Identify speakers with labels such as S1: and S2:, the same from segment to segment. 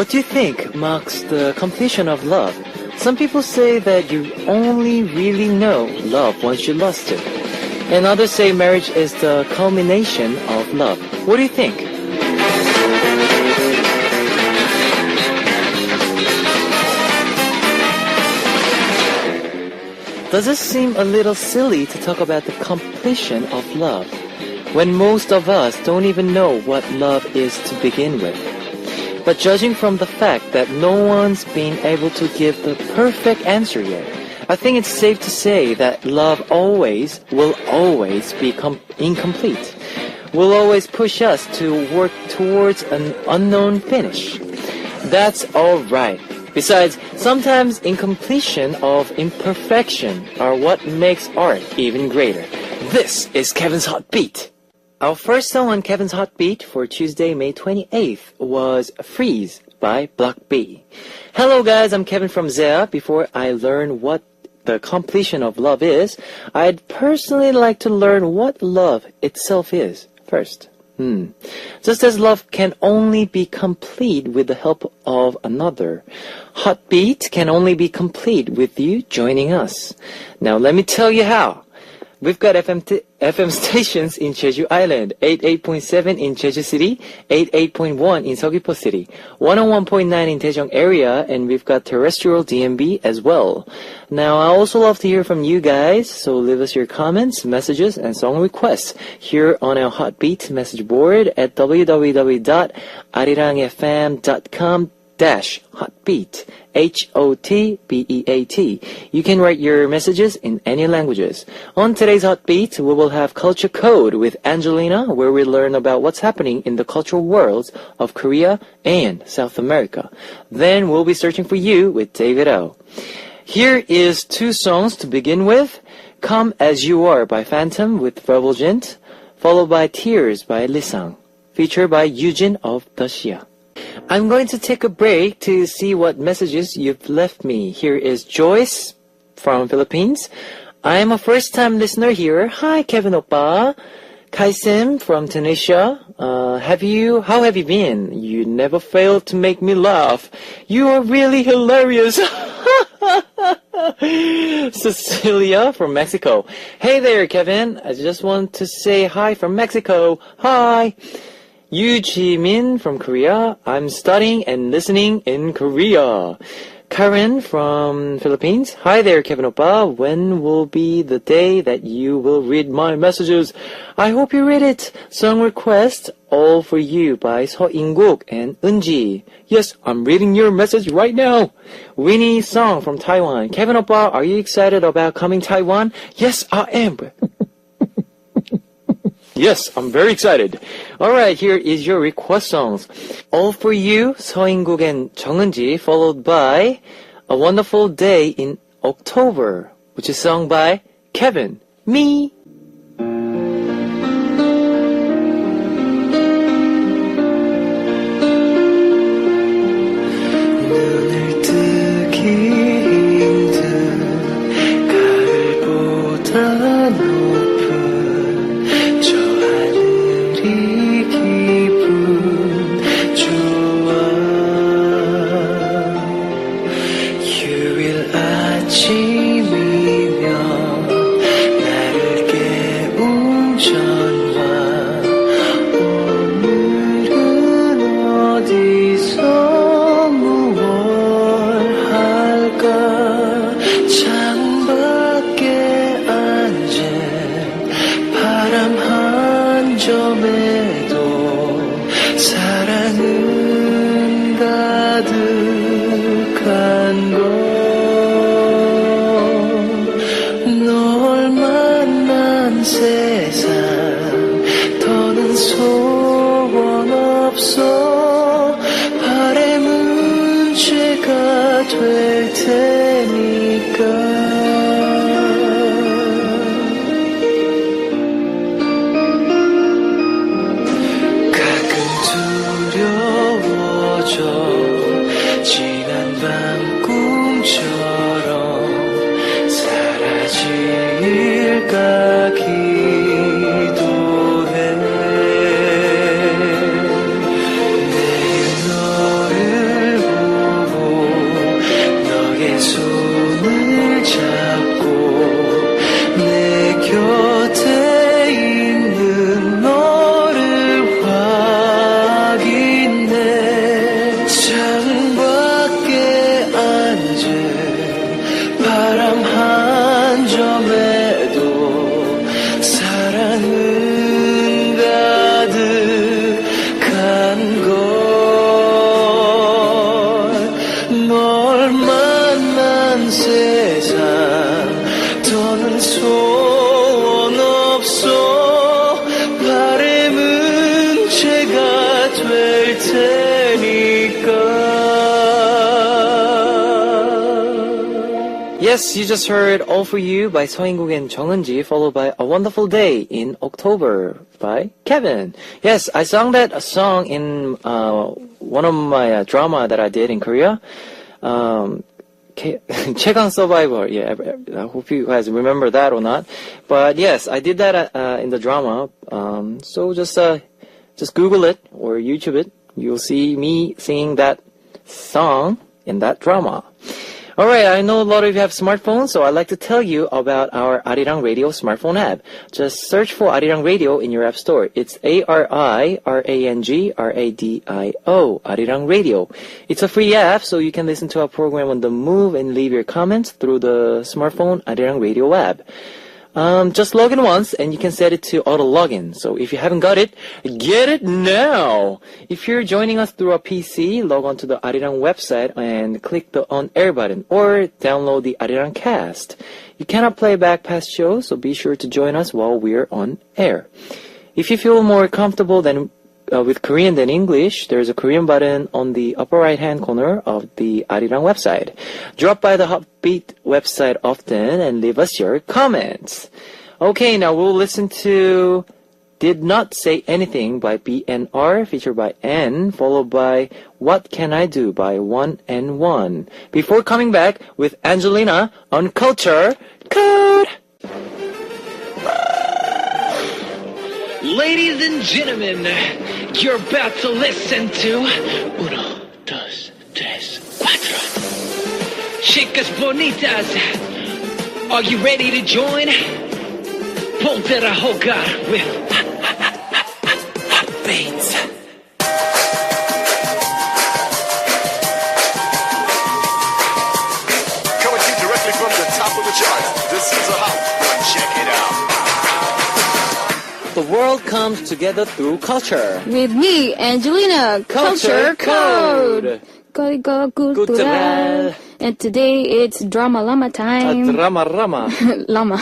S1: What do you think marks the completion of love? Some people say that you only really know love once you lost it. And others say marriage is the culmination of love. What do you think? Does it seem a little silly to talk about the completion of love when most of us don't even know what love is to begin with? But judging from the fact that no one's been able to give the perfect answer yet, I think it's safe to say that love will always be incomplete. Will always push us to work towards an unknown finish. That's alright. Besides, sometimes incompletion of imperfection are what makes art even greater. This is Kevin's Hot Beat. Our first song on Kevin's Hot Beat for Tuesday, May 28th was Freeze by Block B. Hello guys, I'm Kevin from Zea. Before I learn what the completion of love is, I'd personally like to learn what love itself is first. Just as love can only be complete with the help of another, Hot Beat can only be complete with you joining us. Now let me tell you how. We've got FM stations in Jeju Island, 88.7 in Jeju City, 88.1 in Seogwipo City, 101.9 in Daejeong area, and we've got terrestrial DMB as well. Now, I also love to hear from you guys, so leave us your comments, messages, and song requests here on our Hot Beat message board at www.arirangfm.com/hotbeat. HOTBEAT. You can write your messages in any languages. On today's Hot Beat, we will have Culture Code with Angelina, where we learn about what's happening in the cultural worlds of Korea and South America. Then we'll be searching for you with David O. Here is two songs to begin with. Come As You Are by Phantom with Verbalgent, followed by Tears by Lisang, featured by Eugene of Dacia. I'm going to take a break to see what messages you've left me. Here is Joyce from Philippines. I'm a first-time listener here. Hi, Kevin Oppa. Kaisim from Tunisia. How have you been? You never fail to make me laugh. You are really hilarious. Cecilia from Mexico. Hey there, Kevin. I just want to say hi from Mexico. Hi. Yu Ji-min from Korea. I'm studying and listening in Korea. Karen from Philippines. Hi there, Kevin Oppa. When will be the day that you will read my messages? I hope you read it. Song request, All For You by Seo In-guk and Eunji. Yes, I'm reading your message right now. Winnie Song from Taiwan. Kevin Oppa, are you excited about coming to Taiwan? Yes, I am. Yes, I'm very excited. Alright, here is your request songs. All For You, Seo In-guk and Jung Eun-ji, followed by A Wonderful Day in October, which is sung by Kevin, me. Yes, you just heard All For You by 서인국 and 정은지, followed by A Wonderful Day in October by Kevin. Yes, I sang that song in one of my drama that I did in Korea. 최강 Survivor. Yeah, I hope you guys remember that or not. But yes, I did that in the drama. So just Google it or YouTube it. You'll see me singing that song in that drama. Alright, I know a lot of you have smartphones, so I'd like to tell you about our Arirang Radio smartphone app. Just search for Arirang Radio in your app store. It's ARIRANG RADIO, Arirang Radio. It's a free app, so you can listen to our program on the move and leave your comments through the smartphone Arirang Radio app. Just log in once and you can set it to auto login. So if you haven't got it, get it now. If you're joining us through a PC, log on to the Arirang website and click the on air button or download the Arirang cast. You cannot play back past shows, so be sure to join us while we're on air. If you feel more comfortable with Korean than English, there's a Korean button on the upper right-hand corner of the Arirang website. Drop by the Hotbeat website often and leave us your comments. Okay, now we'll listen to Did Not Say Anything by BNR, featured by N, followed by What Can I Do by 1NE1. Before coming back with Angelina on Culture Code.
S2: Ladies and gentlemen, you're about to listen to Uno, Dos, Tres, Cuatro. Chicas bonitas, are you ready to join? Ponte a jugar with Beats.
S3: Coming to you directly from the top of the charts. This is a hot one. Check it out.
S1: The world comes together through culture.
S4: With me, Angelina, Culture Code. Kodigo Cultural. And today it's Drama Lama time.
S1: Drama Rama.
S4: Lama.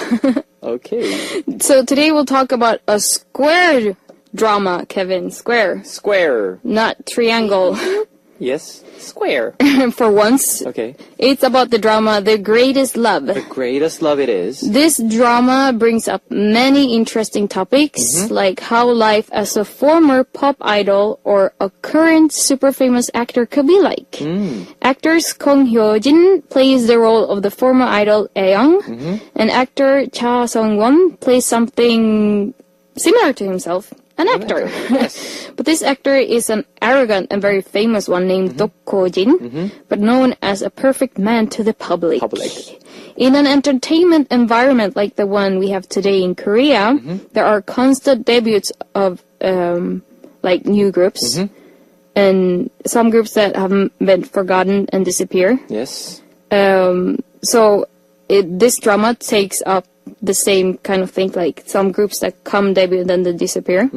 S1: Okay.
S4: So today we'll talk about a square drama, Kevin. Square.
S1: Square.
S4: Not triangle.
S1: Yes. Square.
S4: For once.
S1: Okay.
S4: It's about the drama The Greatest Love.
S1: The greatest love it is.
S4: This drama brings up many interesting topics, like how life as a former pop idol or a current super famous actor could be like. Actors Kong Hyo-jin plays the role of the former idol Aeyoung, and actor Cha Sung-won plays something similar to himself. An actor.
S1: Yes.
S4: But this actor is an arrogant and very famous one named Dok Ko-jin, but known as a perfect man to the public. In an entertainment environment like the one we have today in Korea, there are constant debuts of like new groups, and some groups that have been forgotten and disappear.
S1: Yes.
S4: So this drama takes up the same kind of thing, like some groups that come debut and then they disappear.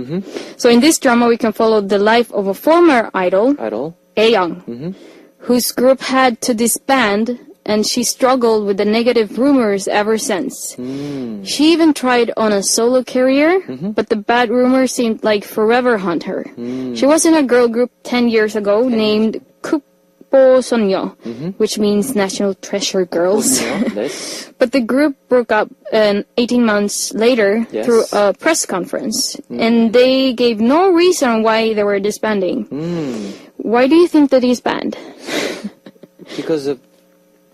S4: So in this drama, we can follow the life of a former idol, Aeyoung, whose group had to disband, and she struggled with the negative rumors ever since. She even tried on a solo career, but the bad rumors seemed like forever haunt her. She was in a girl group 10 years ago named Sonyo, which means National Treasure Girls. But the group broke up 18 months later through a press conference, and they gave no reason why they were disbanding. Why do you think that he's banned?
S1: Because of,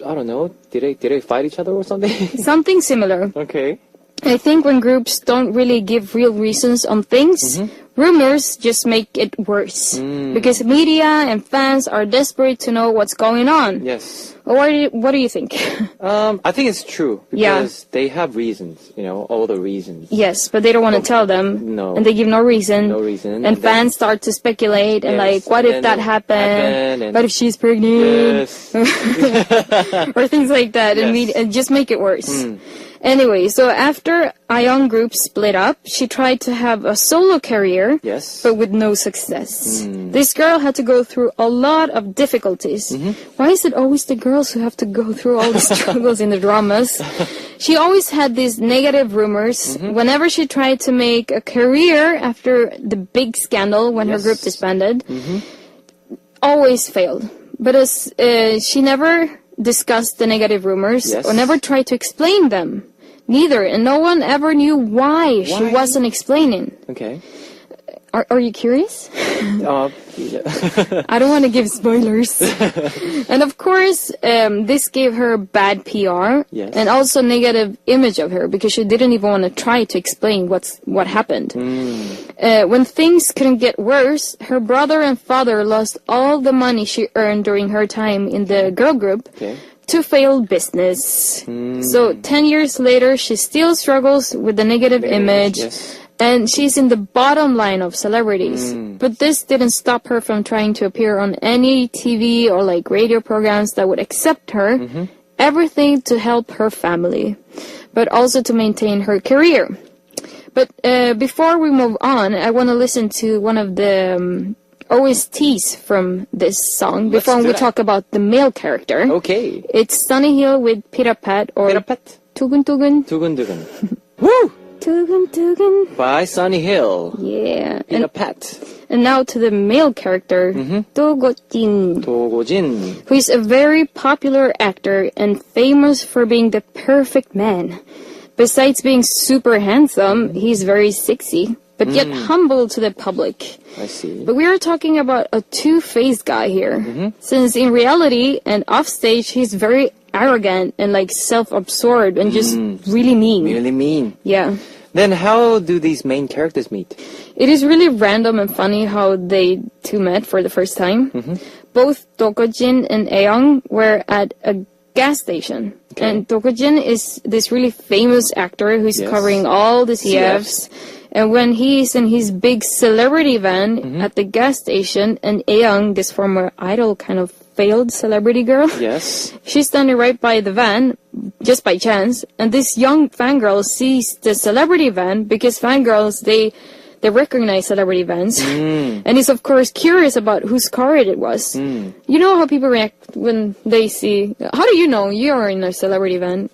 S1: I don't know, did they fight each other or something?
S4: Something similar.
S1: Okay.
S4: I think when groups don't really give real reasons on things, rumors just make it worse. Because media and fans are desperate to know what's going on.
S1: Yes.
S4: What do you think?
S1: I think it's true. Because they have reasons, all the reasons.
S4: Yes, but they don't want to tell them.
S1: No.
S4: And they give no reason.
S1: No reason.
S4: And fans start to speculate and what if that happened? What if she's pregnant?
S1: Yes.
S4: Or things like that.
S1: Yes.
S4: And just make it worse. Anyway, so after Aeyoung group split up, she tried to have a solo career, but with no success. This girl had to go through a lot of difficulties. Why is it always the girls who have to go through all the struggles in the dramas? She always had these negative rumors. Whenever she tried to make a career after the big scandal when her group disbanded, always failed. But as she never discuss the negative rumors
S1: Yes.
S4: or never try to explain them. Neither, and no one ever knew why she wasn't explaining.
S1: Okay.
S4: Are you curious?
S1: Yeah.
S4: I don't want to give spoilers. And of course, this gave her bad PR
S1: Yes.
S4: and also negative image of her because she didn't even want to try to explain what happened. When things couldn't get worse, her brother and father lost all the money she earned during her time in the girl group.
S1: Okay.
S4: To failed business. So 10 years later, she still struggles with the negative image.
S1: Yes.
S4: And she's in the bottom line of celebrities. But this didn't stop her from trying to appear on any TV or like radio programs that would accept her. Everything to help her family, but also to maintain her career. But before we move on, I want to listen to one of the OSTs from this song
S1: Let's
S4: before
S1: do
S4: we
S1: that.
S4: talk about the male character.
S1: Okay.
S4: It's Sunny Hill with Pirapat or
S1: Pirapat.
S4: Tugun.
S1: 두근두근. Woo!
S4: Tugun.
S1: By Sunny Hill.
S4: Yeah.
S1: Pirapat.
S4: And now to the male character, Do Go-jin,
S1: 도고진.
S4: who is a very popular actor and famous for being the perfect man. Besides being super handsome, he's very sexy, but yet humble to the public.
S1: I see.
S4: But we are talking about a two-faced guy here. Since in reality and offstage, he's very arrogant and like self-absorbed and just really mean.
S1: Really mean.
S4: Yeah.
S1: Then how do these main characters meet?
S4: It is really random and funny how they two met for the first time. Both Dokojin and Aeong were at a gas station.
S1: Okay.
S4: And Dokojin is this really famous actor who's
S1: Yes.
S4: covering all the CFs. And when he's in his big celebrity van at the gas station, and Aeong, this former idol kind of failed celebrity girl,
S1: Yes.
S4: she's standing right by the van, just by chance, and this young fangirl sees the celebrity van because fangirls, they recognize celebrity vans. And is of course curious about whose car it was. You know how people react when they see, how do you know you are in a celebrity van?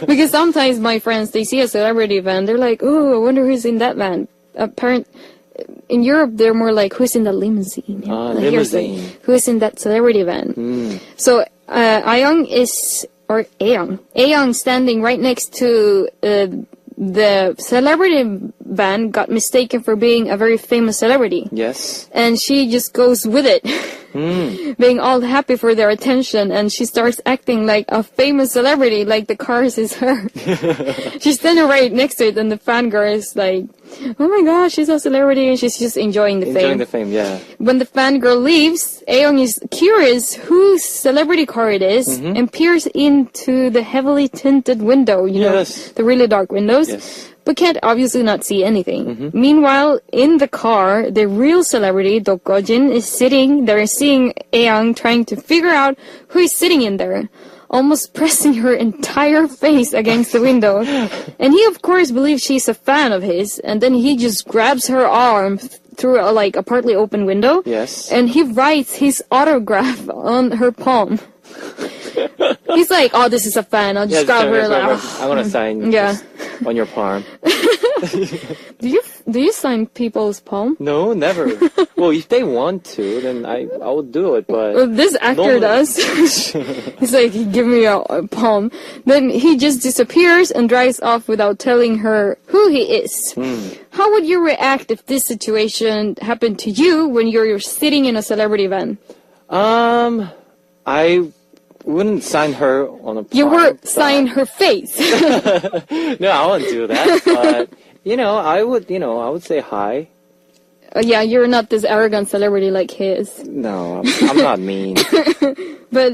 S4: Because sometimes my friends, they see a celebrity van, they're like, oh, I wonder who's in that van. In Europe, they're more like, who's in the limousine? Like, here's the-
S1: Limousine.
S4: who is in that celebrity van? So Aeong standing right next to the celebrity van got mistaken for being a very famous celebrity.
S1: Yes.
S4: And she just goes with it, being all happy for their attention, and she starts acting like a famous celebrity, like the cars is her. She's standing right next to it, and the fangirl is like, oh my gosh, she's a celebrity, and she's just enjoying the
S1: Enjoying
S4: fame.
S1: the fame, yeah.
S4: When the fangirl leaves, Aeong is curious whose celebrity car it is and peers into the heavily tinted window, you know,
S1: Yes.
S4: the really dark windows,
S1: Yes.
S4: but can't obviously not see anything. Meanwhile, in the car, the real celebrity, Dokojin, is sitting there seeing Aeong trying to figure out who is sitting in there, almost pressing her entire face against the window. And he, of course, believes she's a fan of his, and then he just grabs her arm through a partly open window.
S1: Yes.
S4: And he writes his autograph on her palm. He's like, oh, this is a fan. I'll just grab her. Like,
S1: I want to sign
S4: Yeah.
S1: this on your palm.
S4: do you sign people's palm?
S1: No, never. Well, if they want to, then I would do it,
S4: Well,
S1: but
S4: this actor
S1: Normally.
S4: does. He's like, give me a palm. Then he just disappears and drives off without telling her who he is. How would you react if this situation happened to you when you're sitting in a celebrity van?
S1: I wouldn't sign her on a palm.
S4: You were
S1: but-
S4: sign her face.
S1: No, I wouldn't do that, but, I would say hi.
S4: Yeah, you're not this arrogant celebrity like he is.
S1: No, I'm not mean.
S4: But,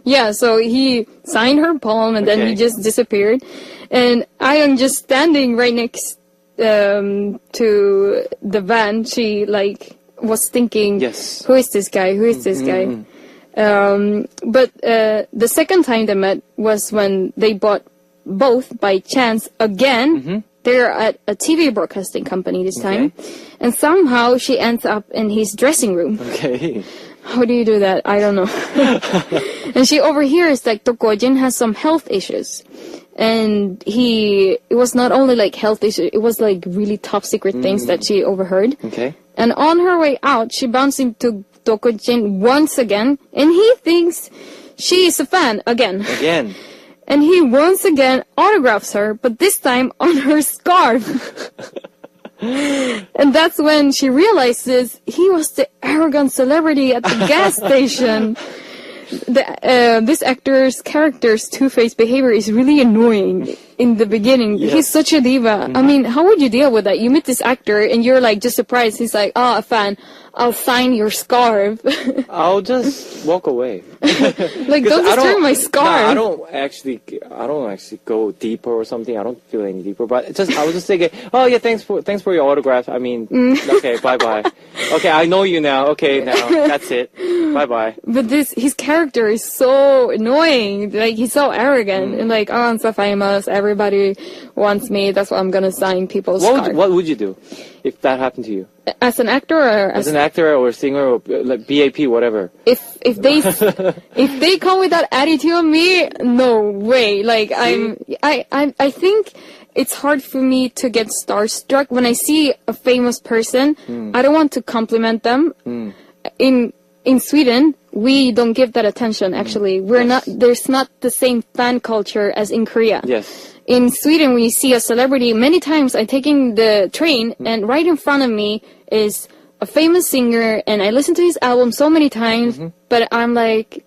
S4: yeah, so he signed her palm and then he
S1: Okay.
S4: just disappeared. And I am just standing right next to the van. She, was thinking,
S1: Yes.
S4: who is this guy? Who is this guy? But the second time they met was when they bought both by chance again. They're at a TV broadcasting company this time. And somehow she ends up in his dressing room.
S1: Okay.
S4: How do you do that? I don't know. And she overhears that Dokojin has some health issues. And it was not only health issues, it was really top secret things that she overheard.
S1: Okay.
S4: And on her way out, she bumps into Dokojin once again, and he thinks she is a fan again.
S1: Again.
S4: And he once again autographs her, but this time on her scarf. And that's when she realizes he was the arrogant celebrity at the gas station. This actor's character's two-faced behavior is really annoying in the beginning.
S1: Yes.
S4: He's such a diva. I mean, how would you deal with that? You meet this actor and you're like just surprised. He's like, oh, a fan. I'll sign your scarf.
S1: I'll just walk away.
S4: Like, don't disturb my scarf.
S1: Nah, I don't actually go deeper or something. I don't feel any deeper. But I was just thinking, oh yeah, thanks for your autograph. I mean, okay, bye. Okay, I know you now. Okay, now that's it. Bye.
S4: But his character is so annoying. Like, he's so arrogant. And like, oh, I'm so famous. Everybody wants me. That's why I'm gonna sign people's scarf.
S1: What would you do if that happened to you?
S4: As an actor or
S1: as an actor or singer or like BAP, whatever.
S4: If they come with that attitude on me, no way. Like, I think it's hard for me to get starstruck when I see a famous person. I don't want to compliment them. In Sweden, we don't give that attention. Actually, there's not the same fan culture as in Korea.
S1: Yes.
S4: In Sweden, when you see a celebrity, many times I'm taking the train and right in front of me is a famous singer and I listen to his album so many times, but I'm like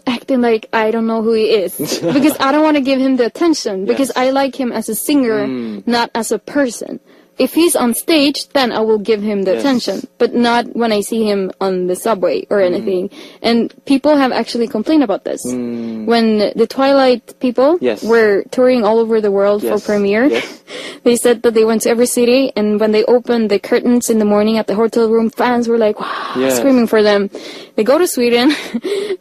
S4: acting like I don't know who he is because I don't want to give him the attention because I like him as a singer, not as a person. If he's on stage, then I will give him the attention, but not when I see him on the subway or anything. And people have actually complained about this. When the Twilight people were touring all over the world for premiere, they said that they went to every city, and when they opened the curtains in the morning at the hotel room, fans were like, wow, screaming for them. They go to Sweden,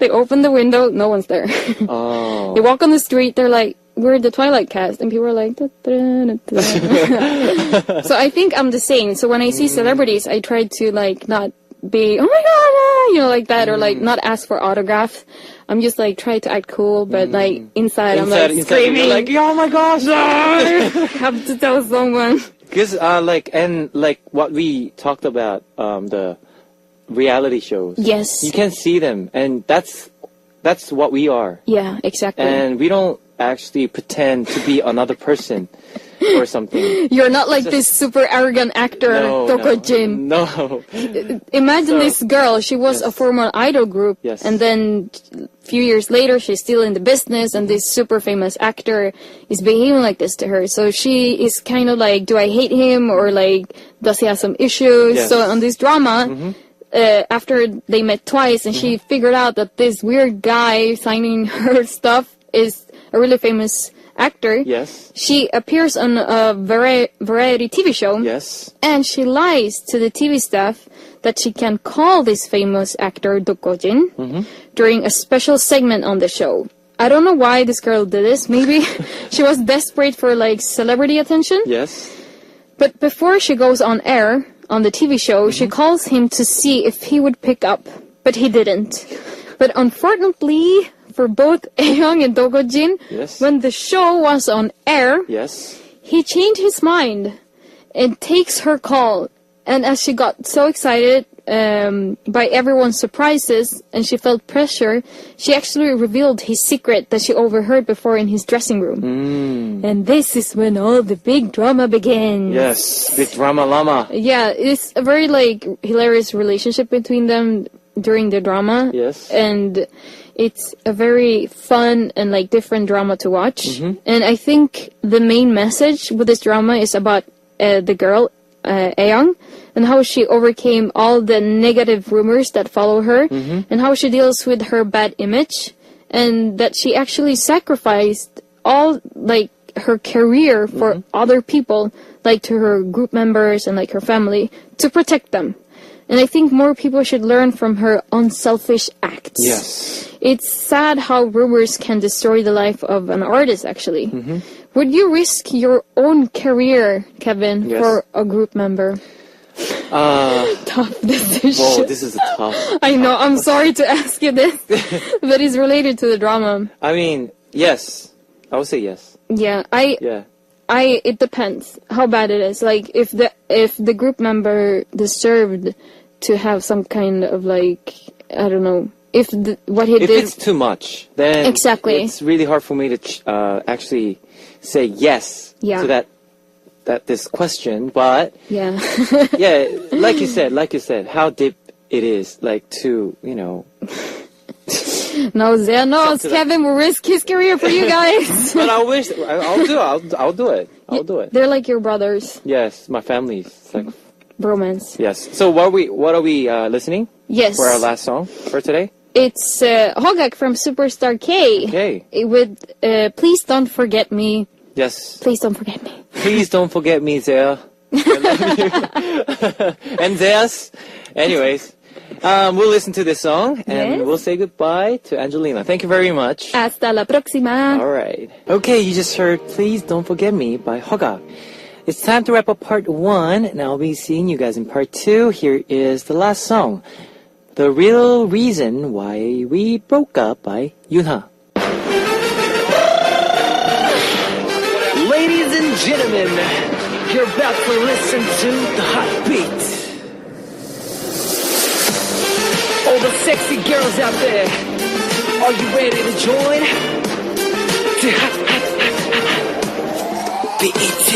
S4: they open the window, no one's there. They walk on the street, they're like, we're the Twilight cast, and people are like, so I think I'm the same. So when I see celebrities, I try to like not be, oh my god, like that, or like not ask for autographs. I'm just like try to act cool, but like inside I'm like screaming,
S1: like, oh my gosh,
S4: I have to tell someone.
S1: Because like what we talked about, the reality shows.
S4: Yes,
S1: you can see them, and that's what we are.
S4: Yeah, exactly.
S1: And we don't actually pretend to be another person or something.
S4: You're not like this super arrogant actor, Dokojin.
S1: No.
S4: Imagine this girl. She was a former idol group, and then a few years later, she's still in the business, and this super famous actor is behaving like this to her. So she is kind of like, do I hate him, or like, does he have some issues? So on this drama, after they met twice, and she figured out that this weird guy signing her stuff is a really famous actor.
S1: Yes.
S4: She appears on a variety TV show.
S1: Yes.
S4: And she lies to the TV staff that she can call this famous actor Dokojin during a special segment on the show. I don't know why this girl did this. Maybe she was desperate for like celebrity attention.
S1: Yes.
S4: But before she goes on air on the TV show, she calls him to see if he would pick up. But he didn't. But unfortunately for both Aehyung and Dokojin, when the show was on air, he changed his mind and takes her call. And as she got so excited by everyone's surprises and she felt pressure, she actually revealed his secret that she overheard before in his dressing room. And this is when all the big drama begins.
S1: Yes, big drama llama.
S4: Yeah, it's a very like hilarious relationship between them during the drama.
S1: Yes.
S4: And it's a very fun and like different drama to watch. And I think the main message with this drama is about the girl, Aehyung, and how she overcame all the negative rumors that follow her, and how she deals with her bad image, and that she actually sacrificed all like her career for other people, like to her group members and like her family, to protect them. And I think more people should learn from her unselfish acts.
S1: Yes.
S4: It's sad how rumors can destroy the life of an artist, actually. Would you risk your own career, Kevin, for a group member? Tough decision.
S1: Whoa, this is tough.
S4: I know, I'm sorry to ask you this, but it's related to the drama.
S1: I mean, yes. I would say yes.
S4: Yeah, it depends how bad it is. Like, if the group member deserved to have some kind of like, I don't know, if what he
S1: If
S4: did.
S1: it's too much, then
S4: Exactly.
S1: it's really hard for me to actually say yes
S4: Yeah.
S1: to this question. But
S4: Yeah.
S1: yeah, like you said, how deep it is, like to
S4: No, Zia knows
S1: to that.
S4: Kevin will risk his career for you guys.
S1: But I'll do it. I'll do it.
S4: They're like your brothers.
S1: Yes, my family. It's like
S4: Bromance.
S1: yes. So what are we listening
S4: Yes.
S1: for our last song for today?
S4: It's Hogak from Superstar K.
S1: Okay.
S4: With Please Don't Forget Me.
S1: Yes.
S4: Please don't forget me.
S1: Please don't forget me, Zaya. I love you. And Zayas. Anyways, we'll listen to this song and
S4: Yes.
S1: we'll say goodbye to Angelina. Thank you very much.
S4: Hasta la próxima.
S1: All right. Okay, you just heard Please Don't Forget Me by Hogak. It's time to wrap up part 1, and I'll be seeing you guys in part 2. Here is the last song, The Real Reason Why We Broke Up by Yunha.
S2: Ladies and gentlemen, you're about to listen to the hot beat. All the sexy girls out there, are you ready to join? The hot BET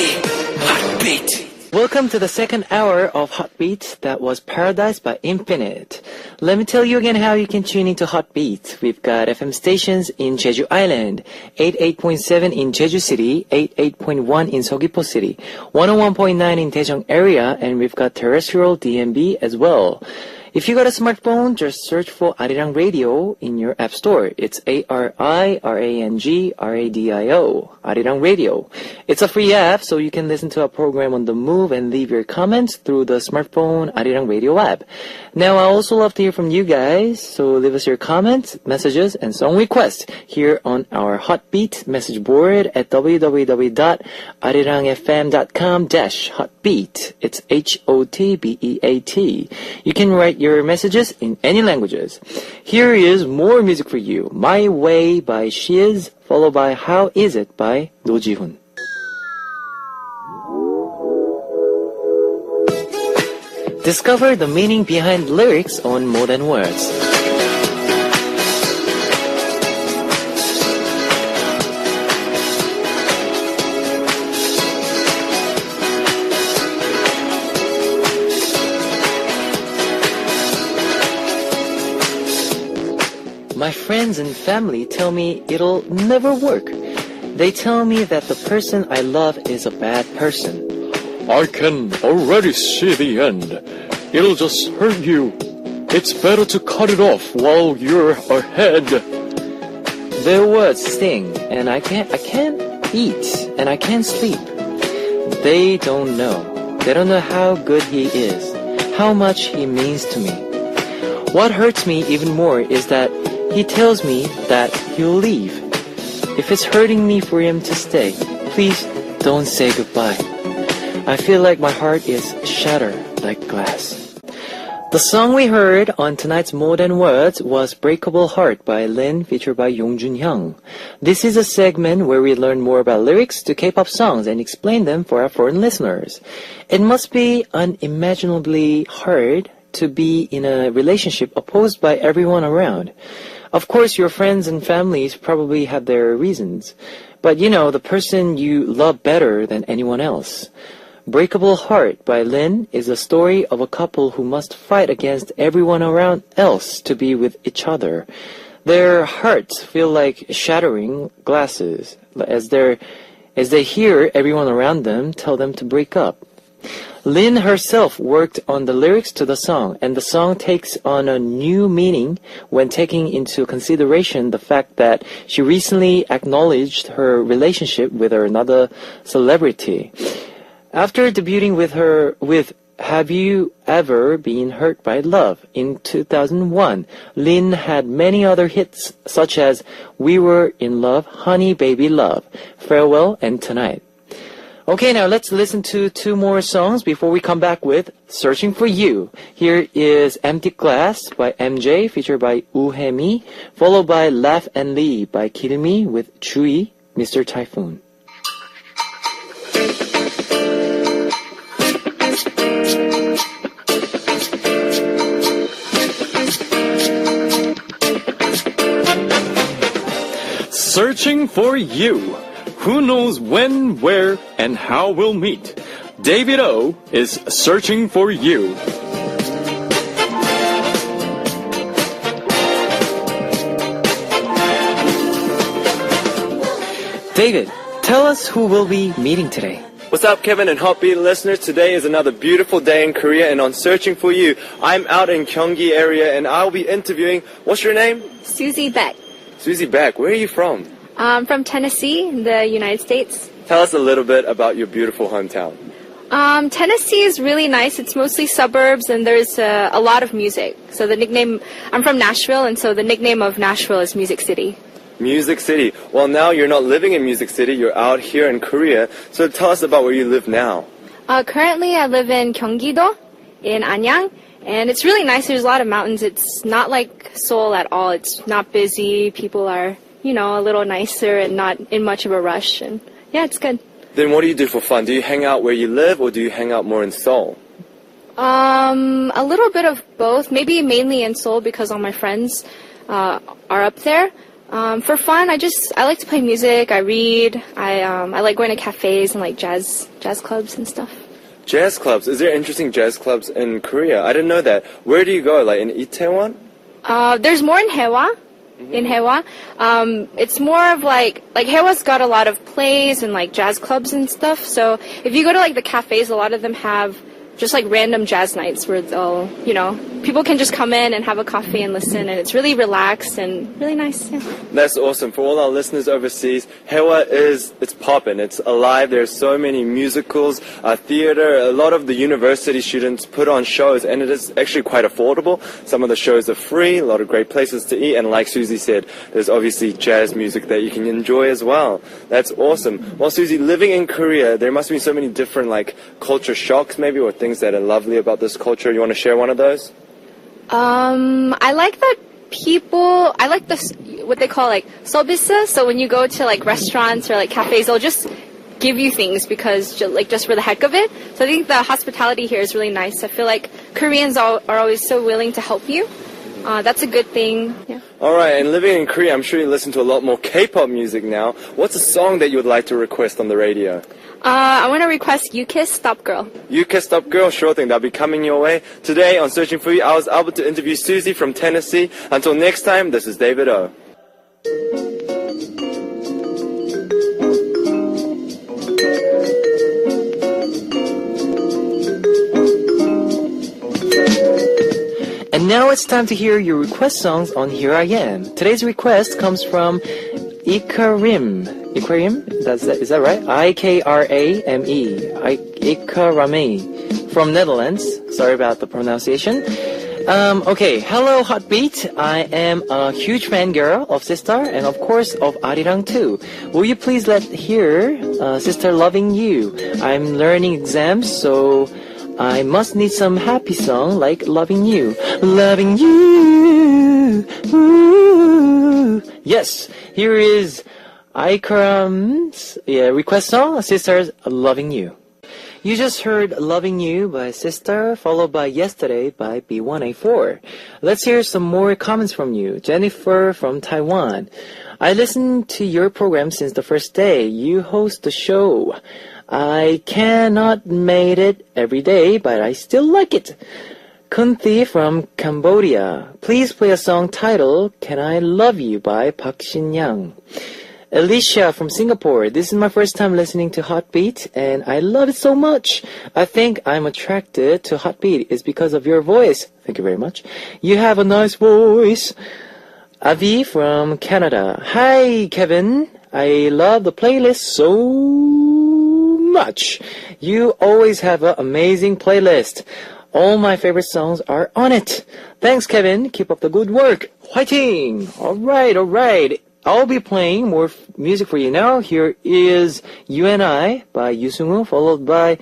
S2: hot beat.
S1: Welcome to the second hour of Hot Beat. That was Paradise by Infinite. Let me tell you again how you can tune into Hot Beat. We've got FM stations in Jeju Island, 88.7 in Jeju City, 88.1 in Seogwipo City, 101.9 in Daejeong area, and we've got terrestrial DMB as well. If you got a smartphone, just search for Arirang Radio in your app store. It's ARIRANG RADIO, Arirang Radio. It's a free app, so you can listen to our program on the move and leave your comments through the smartphone Arirang Radio app. Now, I also love to hear from you guys, so leave us your comments, messages, and song requests here on our Hotbeat message board at www.arirangfm.com/hotbeat. It's HOTBEAT. You can write your messages in any languages. Here is more music for you. My Way by Shiz, followed by How Is It by No Ji-hoon. Discover the meaning behind lyrics on More Than Words. My friends and family tell me it'll never work. They tell me that the person I love is a bad person.
S5: I can already see the end. It'll just hurt you. It's better to cut it off while you're ahead.
S1: Their words sting, and I can't eat, and I can't sleep. They don't know. They don't know how good he is, how much he means to me. What hurts me even more is that he tells me that he'll leave. If it's hurting me for him to stay, please don't say goodbye. I feel like my heart is shattered like glass. The song we heard on tonight's More Than Words was Breakable Heart by Lin, featured by Yongjun Hyung. This is a segment where we learn more about lyrics to K-pop songs and explain them for our foreign listeners. It must be unimaginably hard to be in a relationship opposed by everyone around. Of course, your friends and families probably have their reasons, but the person you love better than anyone else. Breakable Heart by Lin is a story of a couple who must fight against everyone around else to be with each other. Their hearts feel like shattering glasses as they hear everyone around them tell them to break up. Lin herself worked on the lyrics to the song, and the song takes on a new meaning when taking into consideration the fact that she recently acknowledged her relationship with another celebrity. After debuting with Have You Ever Been Hurt by Love in 2001, Lin had many other hits such as We Were in Love, Honey Baby Love, Farewell, and Tonight. Okay, now let's listen to 2 more songs before we come back with Searching for You. Here is Empty Glass by MJ, featured by Woo Hemi, followed by Laugh and Lee by Kirimi with Chui, Mr. Typhoon.
S5: searching for you. Who knows when, where, and how we'll meet? David O is searching for you.
S1: David, tell us who we'll be meeting today.
S6: What's up, Kevin and Hotbeat listeners? Today is another beautiful day in Korea, and on Searching for You, I'm out in Gyeonggi area, and I'll be interviewing. What's your name?
S7: Susie Beck.
S6: Susie Beck. Where are you from?
S7: From Tennessee, in the United States.
S6: Tell us a little bit about your beautiful hometown.
S7: Tennessee is really nice. It's mostly suburbs, and there's a lot of music. So I'm from Nashville, and so the nickname of Nashville is Music City.
S6: Music City. Well, now you're not living in Music City. You're out here in Korea. So tell us about where you live now.
S7: Currently, I live in Gyeonggi-do in Anyang, and it's really nice. There's a lot of mountains. It's not like Seoul at all. It's not busy. People are, a little nicer and not in much of a rush. And yeah, it's good.
S6: Then what do you do for fun? Do you hang out where you live, or do you hang out more in Seoul?
S7: A little bit of both. Maybe mainly in Seoul because all my friends are up there. For fun, I like to play music. I read. I like going to cafes and like jazz clubs and stuff.
S6: Jazz clubs. Is there interesting jazz clubs in Korea? I didn't know that. Where do you go? Like in Itaewon?
S7: There's more in Haewon. In Haewon, it's more of like Haewon's got a lot of plays and like jazz clubs and stuff. So if you go to like the cafes, a lot of them have just like random jazz nights where they'll, people can just come in and have a coffee and listen, and it's really relaxed and really nice. Yeah.
S6: That's awesome. For all our listeners overseas, Haewon it's poppin'. It's alive. There's so many musicals, theater. A lot of the university students put on shows, and it is actually quite affordable. Some of the shows are free, a lot of great places to eat, and like Susie said, there's obviously jazz music that you can enjoy as well. That's awesome. Well, Susie, living in Korea, there must be so many different like culture shocks maybe, or things that are lovely about this culture. You want to share one of those?
S7: I like that I like what they call like services. So when you go to like restaurants or like cafes, they'll just give you things because just for the heck of it. So I think the hospitality here is really nice. I feel like Koreans are always so willing to help you. That's a good thing. Yeah.
S6: All right, and living in Korea, I'm sure you listen to a lot more K-pop music now. What's a song that you would like to request on the radio?
S7: I want to request You Kiss Stop Girl.
S6: You Kiss Stop Girl, sure thing, that'll be coming your way. Today on Searching for You, I was able to interview Susie from Tennessee. Until next time, this is David O.
S1: And now it's time to hear your request songs on Here I Am. Today's request comes from Ikarim. Is that right? I-K-R-A-M-E. Ikarame from Netherlands. Sorry about the pronunciation. Okay, hello Heartbeat. I am a huge fangirl of Sistar and of course of Arirang too. Will you please let hear Sister Loving You? I'm learning exams, so I must need some happy song like Loving You. Loving You. Ooh. Yes, here is Ikaram's request song, Sisters Loving You. You just heard Loving You by Sister, followed by Yesterday by B1A4. Let's hear some more comments from you. Jennifer from Taiwan. I listened to your program since the first day. You host the show. I cannot make it every day, but I still like it. Kunthi from Cambodia. Please play a song titled Can I Love You by Park Shin Young. Alicia from Singapore. This is my first time listening to Heartbeat, and I love it so much. I think I'm attracted to Heartbeat is because of your voice. Thank you very much. You have a nice voice. Avi from Canada. Hi, Kevin. I love the playlist so much. You always have an amazing playlist. All my favorite songs are on it. Thanks, Kevin. Keep up the good work. Fighting! All right. I'll be playing more music for you now. Here is You and I by Yoo Seung-woo, followed by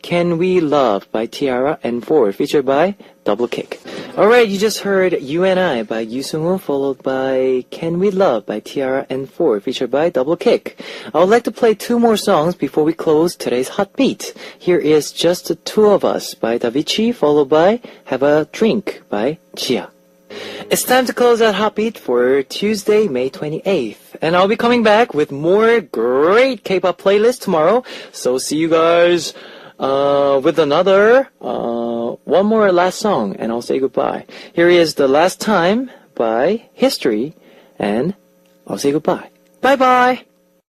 S1: Can We Love by Tiara and 4, featured by Double Kick. Alright, you just heard You and I by Yoo Seung-woo, followed by Can We Love by Tiara and 4, featured by Double Kick. I would like to play 2 more songs before we close today's Heartbeat. Here is Just the Two of Us by Davichi, followed by Have a Drink by Chia. It's time to close out Hotbeat for Tuesday, May 28th. And I'll be coming back with more great K-pop playlists tomorrow. So see you guys with another, one more last song, and I'll say goodbye. Here is The Last Time by History, and I'll say goodbye. Bye-bye!